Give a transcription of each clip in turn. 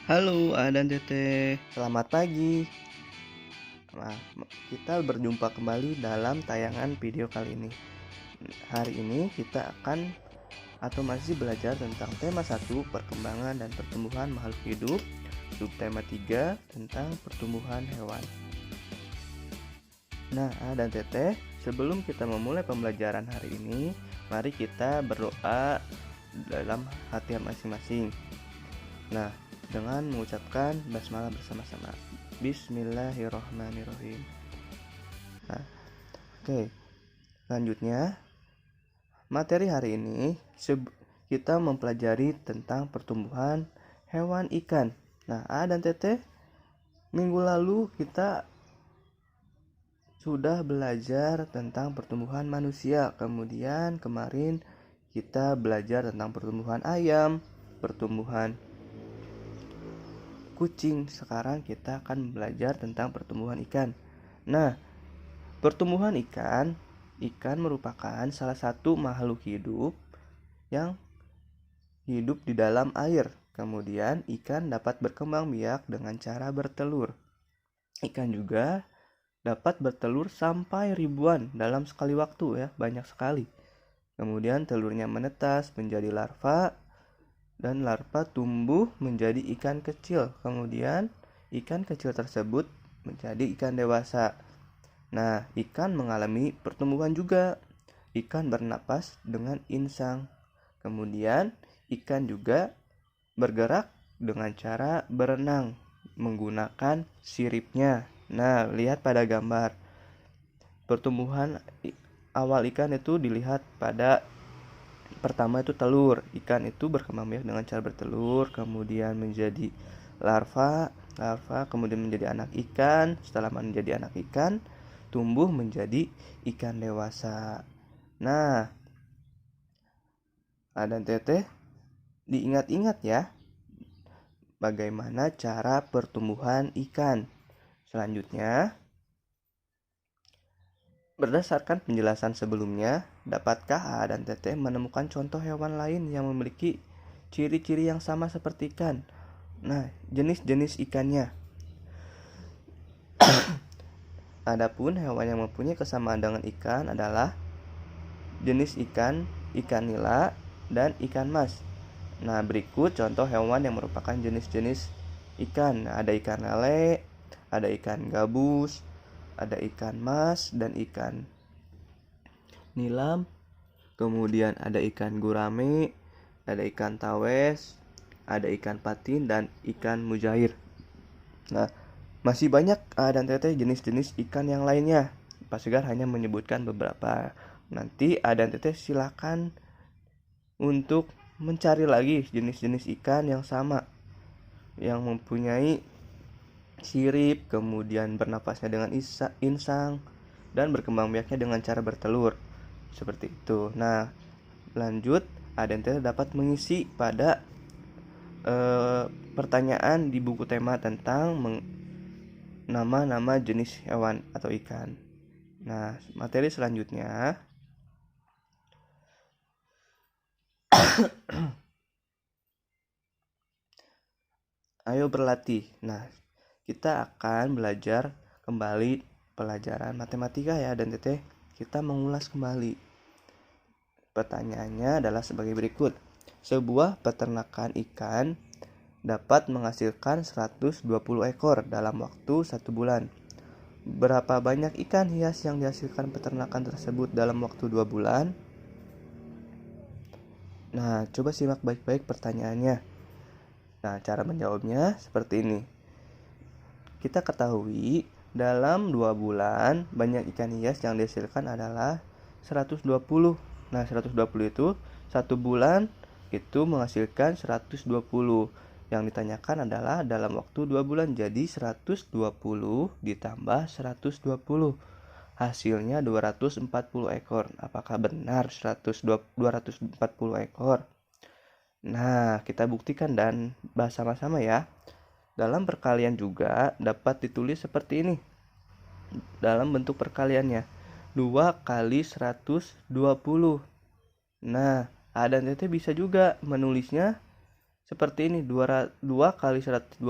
Halo, Adan Teteh. Selamat pagi. Nah, kita berjumpa kembali dalam tayangan video kali ini. Hari ini kita akan atau masih belajar tentang tema 1, perkembangan dan pertumbuhan makhluk hidup, subtema 3 tentang pertumbuhan hewan. Nah, dan Teteh, sebelum kita memulai pembelajaran hari ini, mari kita berdoa dalam hati masing-masing. Nah, dengan mengucapkan basmalah bersama-sama. Bismillahirrahmanirrahim. Nah, oke. Selanjutnya, materi hari ini kita mempelajari tentang pertumbuhan hewan ikan. Nah, dan Teteh, minggu lalu kita sudah belajar tentang pertumbuhan manusia. Kemudian kemarin kita belajar tentang pertumbuhan ayam, pertumbuhan kucing. Sekarang kita akan belajar tentang pertumbuhan ikan. Nah, pertumbuhan ikan merupakan salah satu makhluk hidup yang hidup di dalam air. Kemudian ikan dapat berkembang biak dengan cara bertelur. Ikan juga dapat bertelur sampai ribuan dalam sekali waktu, ya, banyak sekali. Kemudian telurnya menetas menjadi larva dan larva tumbuh menjadi ikan kecil. Kemudian ikan kecil tersebut menjadi ikan dewasa. Nah, ikan mengalami pertumbuhan juga. Ikan bernapas dengan insang. Kemudian ikan juga bergerak dengan cara berenang menggunakan siripnya. Nah, lihat pada gambar. Pertumbuhan awal ikan itu dilihat pada pertama itu telur. Ikan itu berkembang biak dengan cara bertelur, kemudian menjadi larva, kemudian menjadi anak ikan. Setelah menjadi anak ikan, tumbuh menjadi ikan dewasa. Nah, dan Teteh, diingat-ingat ya, bagaimana cara pertumbuhan ikan. Selanjutnya, berdasarkan penjelasan sebelumnya, dapatkah dan Teteh menemukan contoh hewan lain yang memiliki ciri-ciri yang sama seperti ikan? Nah, jenis-jenis ikannya. Adapun hewan yang mempunyai kesamaan dengan ikan adalah jenis ikan nila, dan ikan mas. Nah, berikut contoh hewan yang merupakan jenis-jenis ikan. Ada ikan lele, ada ikan gabus, ada ikan mas dan ikan nilam. Kemudian ada ikan gurame, ada ikan tawes, ada ikan patin dan ikan mujair. Nah, masih banyak dan Teteh jenis-jenis ikan yang lainnya. Pak Segar hanya menyebutkan beberapa. Nanti dan Teteh silakan untuk mencari lagi jenis-jenis ikan yang sama, yang mempunyai sirip, kemudian bernapasnya dengan insang, dan berkembang biaknya dengan cara bertelur. Seperti itu. Nah, lanjut, Teteh dapat mengisi pada pertanyaan di buku tema tentang nama-nama jenis hewan atau ikan. Nah, materi selanjutnya ayo berlatih. Nah, kita akan belajar kembali pelajaran matematika ya, dan Teteh kita mengulas kembali. Pertanyaannya adalah sebagai berikut. Sebuah peternakan ikan dapat menghasilkan 120 ekor dalam waktu 1 bulan. Berapa banyak ikan hias yang dihasilkan peternakan tersebut dalam waktu 2 bulan? Nah, coba simak baik-baik pertanyaannya. Nah, cara menjawabnya seperti ini. Kita ketahui dalam 2 bulan banyak ikan hias yang dihasilkan adalah 120. Nah, 120 itu 1 bulan itu menghasilkan 120. Yang ditanyakan adalah dalam waktu 2 bulan. Jadi 120 ditambah 120. Hasilnya 240 ekor. Apakah benar 240 ekor? Nah, kita buktikan dan bahas sama-sama ya. Dalam perkalian juga dapat ditulis seperti ini. Dalam bentuk perkaliannya. 2 kali 120. Nah, dan Teteh bisa juga menulisnya seperti ini, 2 kali 120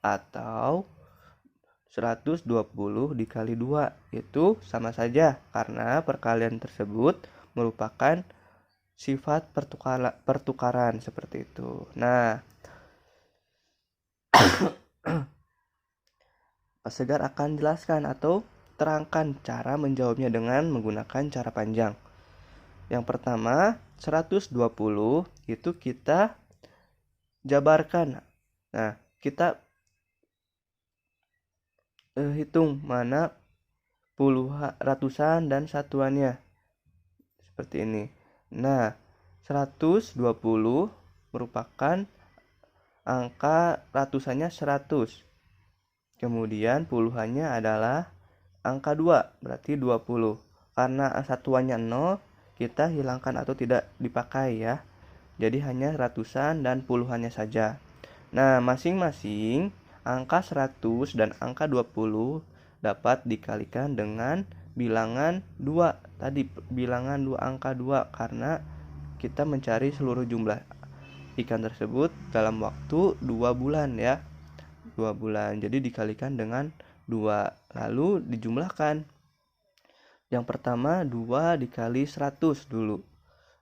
atau 120 dikali 2. Itu sama saja karena perkalian tersebut merupakan sifat pertukaran seperti itu. Nah, Pak Segar akan jelaskan atau terangkan cara menjawabnya dengan menggunakan cara panjang. Yang pertama, 120 itu kita jabarkan. Nah, kita hitung mana ratusan dan satuannya. Seperti ini. Nah, 120 merupakan angka ratusannya 100. Kemudian puluhannya adalah angka 2, berarti 20. Karena satuannya 0, kita hilangkan atau tidak dipakai ya. Jadi hanya ratusan dan puluhannya saja. Nah, masing-masing angka 100 dan angka 20 dapat dikalikan dengan bilangan 2. Tadi bilangan 2 angka 2 karena kita mencari seluruh jumlah ikan tersebut dalam waktu 2 bulan ya. 2 bulan. Jadi dikalikan dengan 2 lalu dijumlahkan. Yang pertama 2 dikali 100 dulu.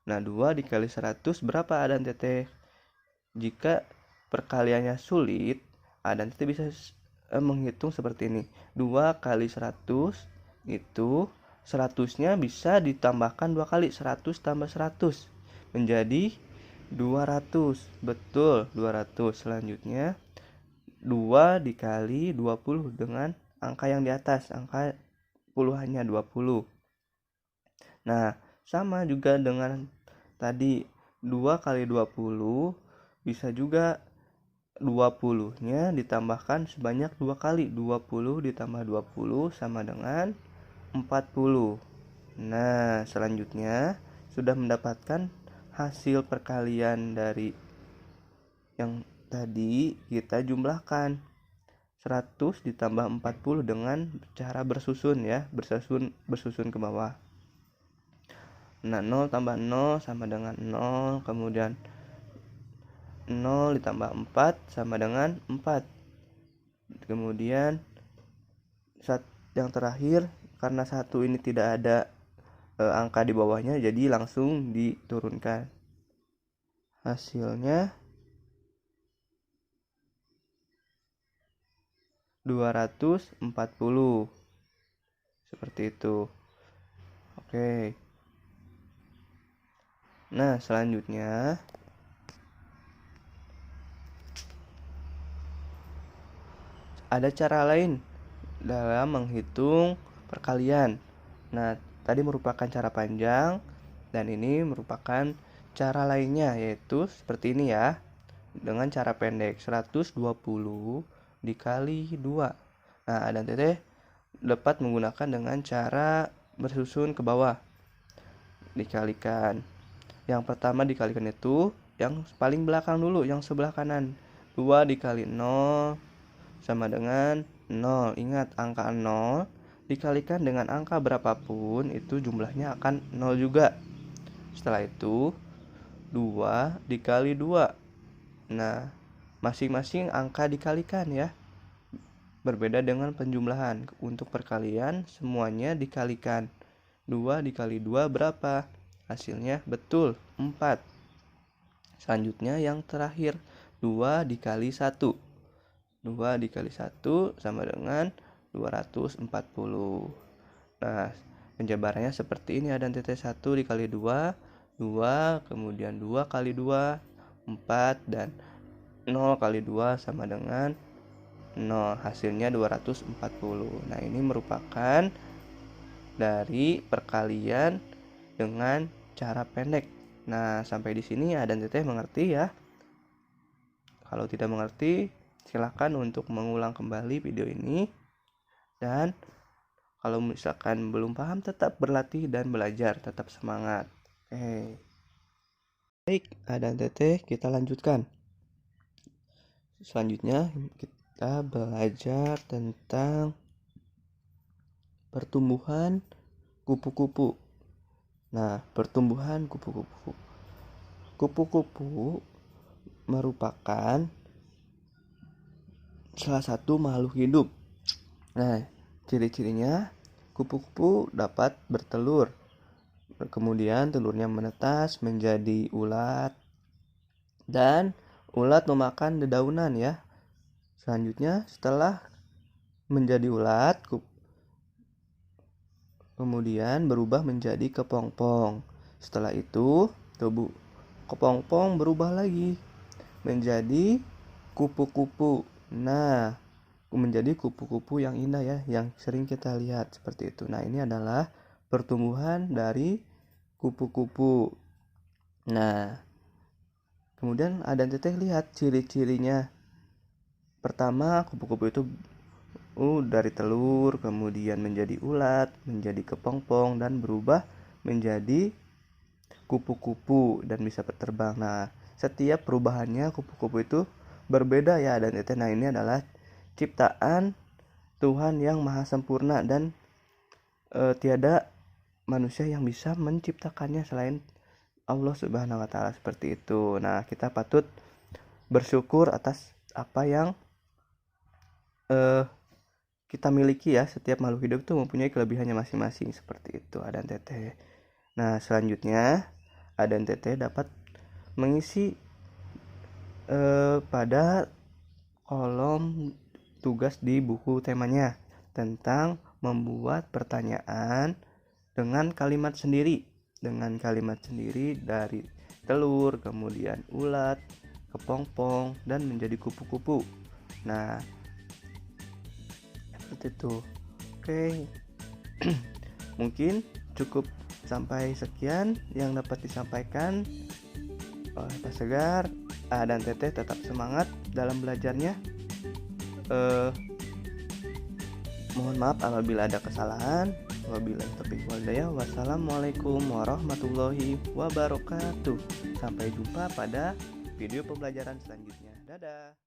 Nah, 2 dikali 100 berapa Adan Teteh? Jika perkaliannya sulit, Adan Teteh bisa menghitung seperti ini. 2 kali 100 itu 100-nya bisa ditambahkan 2 kali. 100 tambah 100 menjadi 200. Betul, 200. Selanjutnya 2 dikali 20 dengan angka yang di atas, angka puluhannya 20. Nah, sama juga dengan tadi 2 kali 20 bisa juga 20-nya ditambahkan sebanyak 2 kali. 20 ditambah 20 sama dengan 40. Nah, selanjutnya sudah mendapatkan hasil perkalian dari yang tadi, kita jumlahkan 100 ditambah 40 dengan cara bersusun ya, bersusun ke bawah. Nah, 0 tambah 0 sama dengan 0, kemudian 0 ditambah 4 sama dengan 4. Kemudian yang terakhir, karena satu ini tidak ada angka di bawahnya, jadi langsung diturunkan. Hasilnya 240. Seperti itu. Oke. Nah, selanjutnya ada cara lain dalam menghitung perkalian. Nah, tadi merupakan cara panjang dan ini merupakan cara lainnya, yaitu seperti ini ya. Dengan cara pendek, 120 dikali 2. Nah, Adan Teteh dapat menggunakan dengan cara bersusun ke bawah. Dikalikan. Yang pertama dikalikan itu yang paling belakang dulu, yang sebelah kanan. 2 dikali 0 sama dengan 0. Ingat, angka 0 dikalikan dengan angka berapapun itu jumlahnya akan 0 juga. Setelah itu 2 dikali 2. Nah, masing-masing angka dikalikan ya. Berbeda dengan penjumlahan. Untuk perkalian semuanya dikalikan. 2 dikali 2 berapa? Hasilnya betul 4. Selanjutnya yang terakhir, 2 dikali 1. 2 dikali 1 sama dengan 240. Nah, penjabarannya seperti ini. Ada titik 1 dikali 2, 2, kemudian 2 kali 2, 4, dan 0 kali 2 sama dengan 0. Hasilnya 240. Nah, ini merupakan dari perkalian dengan cara pendek. Nah, sampai di sini Adan Teteh mengerti ya. Kalau tidak mengerti, silakan untuk mengulang kembali video ini. Dan kalau misalkan belum paham, tetap berlatih dan belajar, tetap semangat. Oke. Baik, Adan Teteh, kita lanjutkan. Selanjutnya kita belajar tentang pertumbuhan kupu-kupu. Nah, pertumbuhan kupu-kupu. Kupu-kupu merupakan salah satu makhluk hidup. Nah, ciri-cirinya kupu-kupu dapat bertelur. Kemudian telurnya menetas menjadi ulat dan ulat memakan dedaunan ya. Selanjutnya setelah menjadi ulat kemudian berubah menjadi kepompong. Setelah itu tubuh kepompong berubah lagi menjadi kupu-kupu. Nah, menjadi kupu-kupu yang indah ya, yang sering kita lihat seperti itu. Nah, ini adalah pertumbuhan dari kupu-kupu. Nah, kemudian Adan Teteh lihat ciri-cirinya. Pertama, kupu-kupu itu dari telur, kemudian menjadi ulat, menjadi kepompong, dan berubah menjadi kupu-kupu dan bisa berterbang. Nah, setiap perubahannya kupu-kupu itu berbeda ya Adan Teteh. Nah, ini adalah ciptaan Tuhan yang maha sempurna dan tiada manusia yang bisa menciptakannya selain Allah Subhanahu wa taala seperti itu. Nah, kita patut bersyukur atas apa yang kita miliki ya. Setiap makhluk hidup itu mempunyai kelebihannya masing-masing seperti itu Adan Teteh. Nah, selanjutnya Adan Teteh dapat mengisi pada kolom tugas di buku temanya tentang membuat pertanyaan dengan kalimat sendiri dari telur, kemudian ulat, kepompong, dan menjadi kupu-kupu. Nah, seperti itu. Oke. Mungkin cukup sampai sekian yang dapat disampaikan oleh Pak Segar. Dan Teteh tetap semangat dalam belajarnya. Mohon maaf apabila ada kesalahan. Wabillahi taufiq wal hidayah. Wassalamualaikum warahmatullahi wabarakatuh. Sampai jumpa pada video pembelajaran selanjutnya. Dadah.